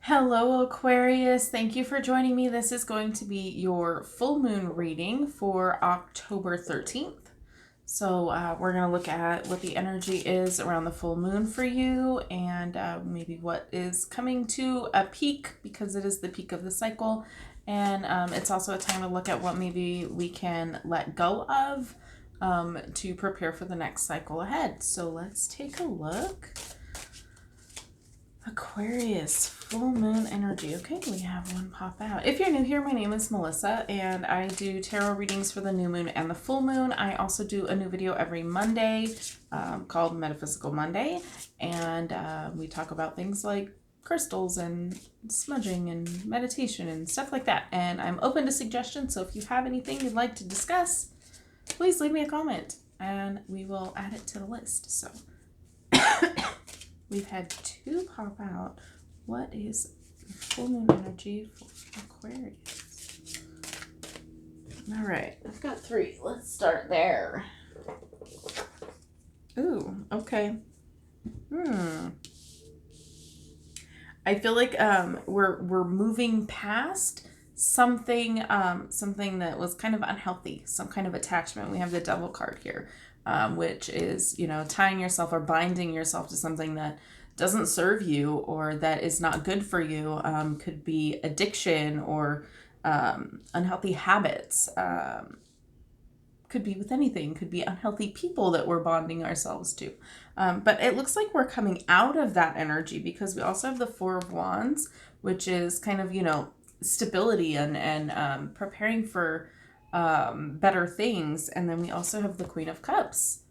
Hello, Aquarius. Thank you for joining me. This is going to be your full moon reading for October 13th. So, we're going to look at what the energy is around the full moon for you and maybe what is coming to a peak because it is the peak of the cycle. And it's also a time to look at what maybe we can let go of to prepare for the next cycle ahead. So, let's take a look. Aquarius, full moon energy. Okay, we have one pop out. If you're new here, my name is Melissa, and I do tarot readings for the new moon and the full moon. I also do a new video every Monday called Metaphysical Monday, and we talk about things like crystals and smudging and meditation and stuff like that. And I'm open to suggestions, so if you have anything you'd like to discuss, please leave me a comment, and we will add it to the list. So... We've had two pop out. What is full moon energy for Aquarius? All right, I've got three. Let's start there. Ooh, okay. I feel like we're moving past something something that was kind of unhealthy, some kind of attachment. We have the Devil card here. Which is, tying yourself or binding yourself to something that doesn't serve you or that is not good for you. Could be addiction or unhealthy habits. Could be with anything. Could be unhealthy people that we're bonding ourselves to. But it looks like we're coming out of that energy because we also have the Four of Wands, which is kind of, stability and preparing for better things. And then we also have the Queen of Cups.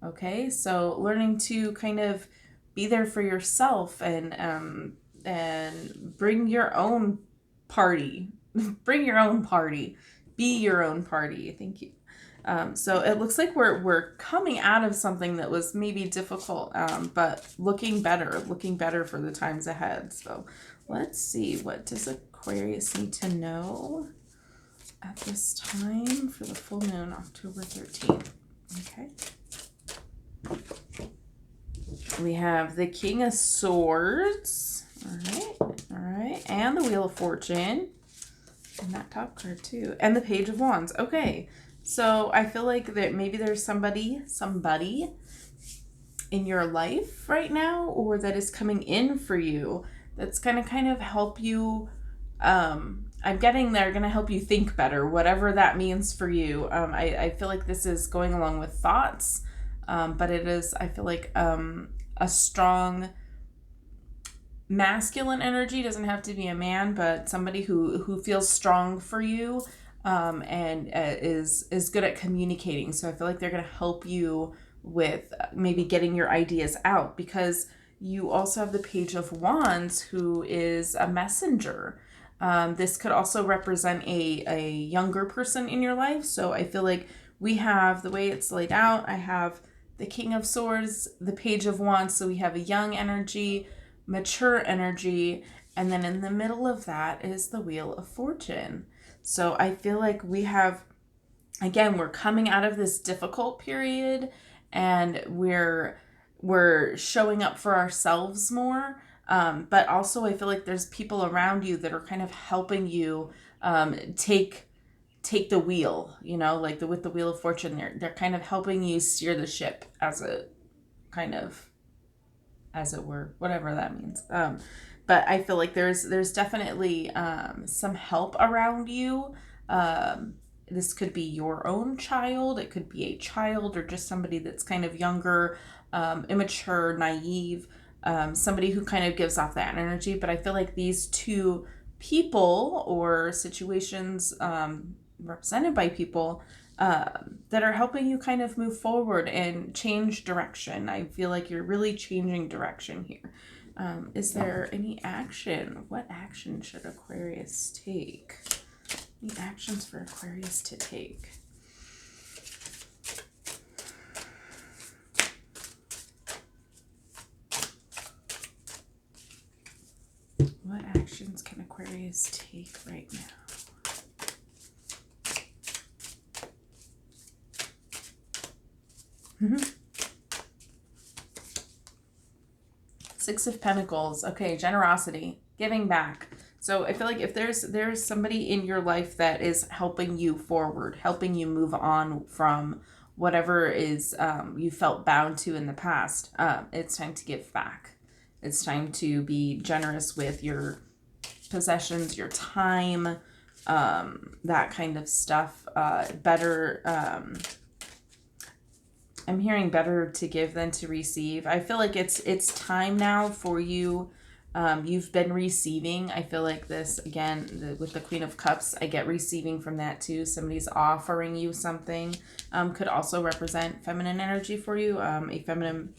Okay, so learning to kind of be there for yourself and bring your own party. Bring your own party. Be your own party. Thank you. So it looks like we're coming out of something that was maybe difficult, but looking better for the times ahead. So let's see, what does Aquarius need to know at this time for the full moon, October 13th. Okay. We have the King of Swords. All right. And the Wheel of Fortune. And that top card too. And the Page of Wands. Okay. So I feel like that maybe there's somebody in your life right now or that is coming in for you that's going to kind of help you I'm getting they're going to help you think better, whatever that means for you. I feel like this is going along with thoughts, but it is, I feel like, a strong masculine energy. Doesn't have to be a man, but somebody who feels strong for you and is good at communicating. So I feel like they're going to help you with maybe getting your ideas out because you also have the Page of Wands, who is a messenger. This could also represent a younger person in your life. So I feel like we have, the way it's laid out, I have the King of Swords, the Page of Wands. So we have a young energy, mature energy, and then in the middle of that is the Wheel of Fortune. So I feel like we have, again, we're coming out of this difficult period and we're showing up for ourselves more. But also I feel like there's people around you that are kind of helping you take the wheel, like with the Wheel of Fortune, they're kind of helping you steer the ship as it were, whatever that means. But I feel like there's definitely some help around you. This could be your own child. It could be a child or just somebody that's kind of younger, immature, naive, somebody who kind of gives off that energy. But I feel like these two people or situations represented by people that are helping you kind of move forward and change direction. I feel like you're really changing direction here. Is there any action? What action should Aquarius take? Any actions for Aquarius to take? What actions can Aquarius take right now? Six of Pentacles. Okay, generosity, giving back. So I feel like if there's somebody in your life that is helping you forward, helping you move on from whatever is you felt bound to in the past, it's time to give back. It's time to be generous with your possessions, your time, that kind of stuff. Better. I'm hearing better to give than to receive. I feel like it's time now for you. You've been receiving. I feel like this, again, with the Queen of Cups, I get receiving from that too. Somebody's offering you something. Could also represent feminine energy for you, a feminine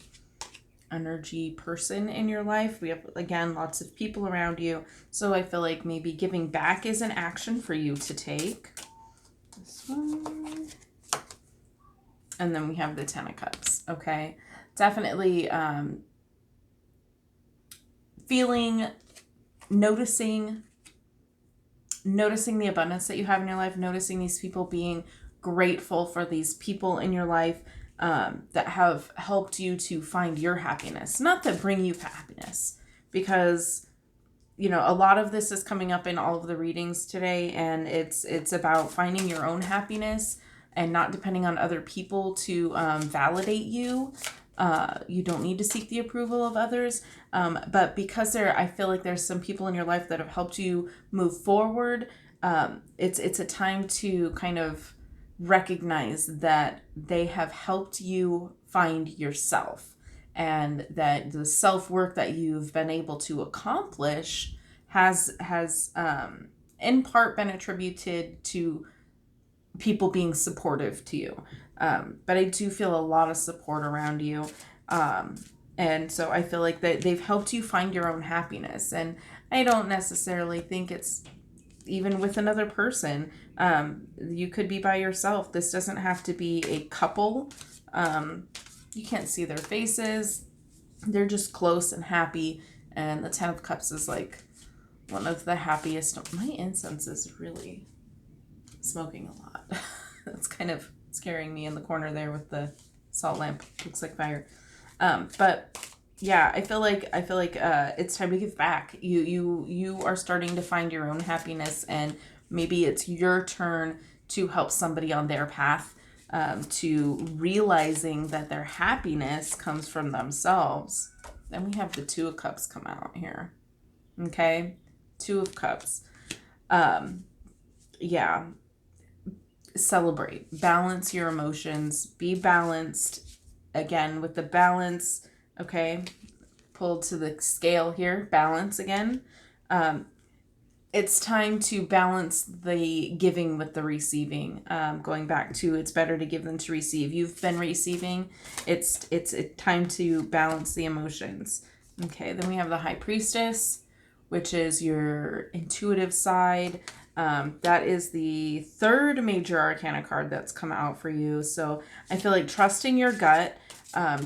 energy person in your life. We have, again, lots of people around you. So I feel like maybe giving back is an action for you to take. This one. And then we have the Ten of Cups. Okay. Definitely noticing the abundance that you have in your life, noticing these people, being grateful for these people in your life that have helped you to find your happiness, not that bring you happiness, because a lot of this is coming up in all of the readings today, and it's about finding your own happiness and not depending on other people to validate you. You don't need to seek the approval of others. But because I feel like there's some people in your life that have helped you move forward, it's a time to kind of recognize that they have helped you find yourself, and that the self-work that you've been able to accomplish has in part been attributed to people being supportive to you. But I do feel a lot of support around you. And so I feel like that they've helped you find your own happiness. And I don't necessarily think it's even with another person. You could be by yourself. This doesn't have to be a couple. You can't see their faces. They're just close and happy. And the Ten of Cups is like one of the happiest. My incense is really smoking a lot. That's kind of scaring me in the corner there with the salt lamp. Looks like fire. But yeah, I feel like it's time to give back. You are starting to find your own happiness, and maybe it's your turn to help somebody on their path to realizing that their happiness comes from themselves. Then we have the Two of Cups come out here. Okay? Two of Cups. Yeah. Celebrate. Balance your emotions. Be balanced. Again, with the balance, okay? Pull to the scale here. Balance again. It's time to balance the giving with the receiving. Going back to, it's better to give than to receive. You've been receiving. It's time to balance the emotions. Okay, then we have the High Priestess, which is your intuitive side. That is the third major arcana card that's come out for you. So I feel like trusting your gut,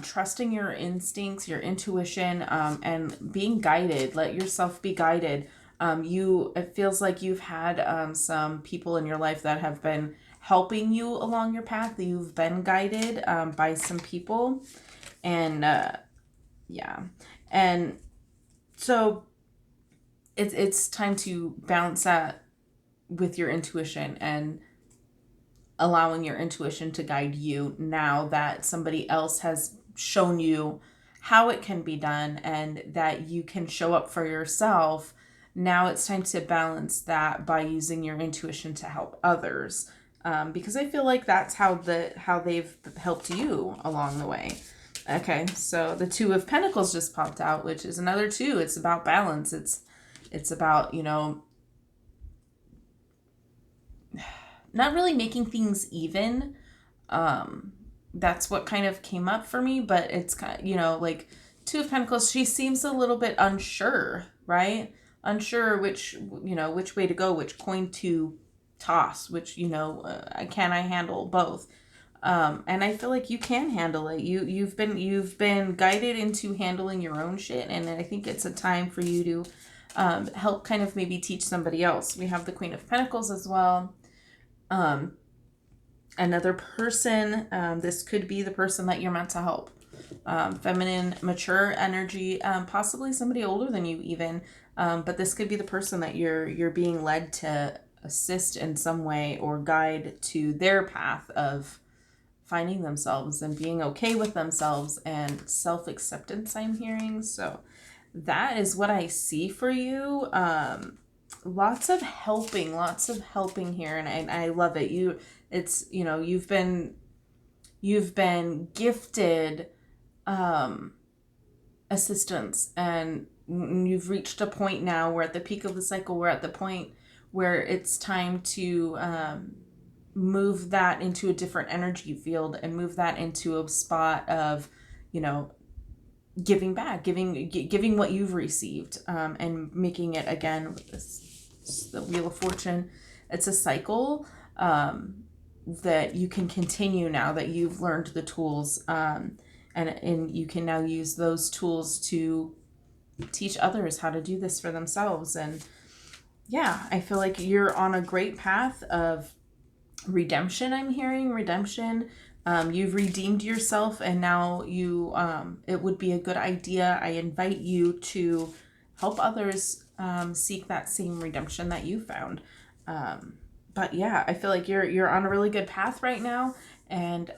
trusting your instincts, your intuition, and being guided. Let yourself be guided. It feels like you've had some people in your life that have been helping you along your path. You've been guided by some people. And yeah. And so it's time to balance that with your intuition and allowing your intuition to guide you now that somebody else has shown you how it can be done and that you can show up for yourself. Now it's time to balance that by using your intuition to help others, because I feel like that's how they've helped you along the way. Okay, so the Two of Pentacles just popped out, which is another two. It's about balance. It's about, not really making things even. That's what kind of came up for me, but it's kind of, like Two of Pentacles, she seems a little bit unsure, right? Unsure which way to go, which coin to toss, which, can I handle both? And I feel like you can handle it. You've been guided into handling your own shit, and I think it's a time for you to help kind of maybe teach somebody else. We have the Queen of Pentacles as well. Another person, this could be the person that you're meant to help. feminine, mature energy, possibly somebody older than you even. But this could be the person that you're being led to assist in some way or guide to their path of finding themselves and being okay with themselves and self-acceptance, I'm hearing. So that is what I see for you. Lots of helping here, and I love it. You've been gifted assistance, and you've reached a point now where at the peak of the cycle, we're at the point where it's time to move that into a different energy field and move that into a spot of, giving back, giving what you've received, and making it again with the Wheel of Fortune. It's a cycle that you can continue now that you've learned the tools, and you can now use those tools to teach others how to do this for themselves. And yeah, I feel like you're on a great path of redemption. I'm hearing redemption. You've redeemed yourself, and now it would be a good idea. I invite you to help others seek that same redemption that you found. But yeah, I feel like you're on a really good path right now, and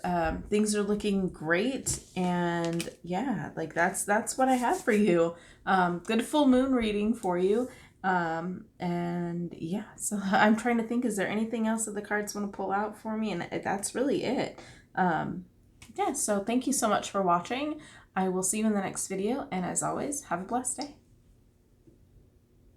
things are looking great. And yeah, like that's what I have for you. Good full moon reading for you. And yeah, so I'm trying to think, is there anything else that the cards want to pull out for me? And that's really it. Yeah, so thank you so much for watching. I will see you in the next video, and as always, have a blessed day.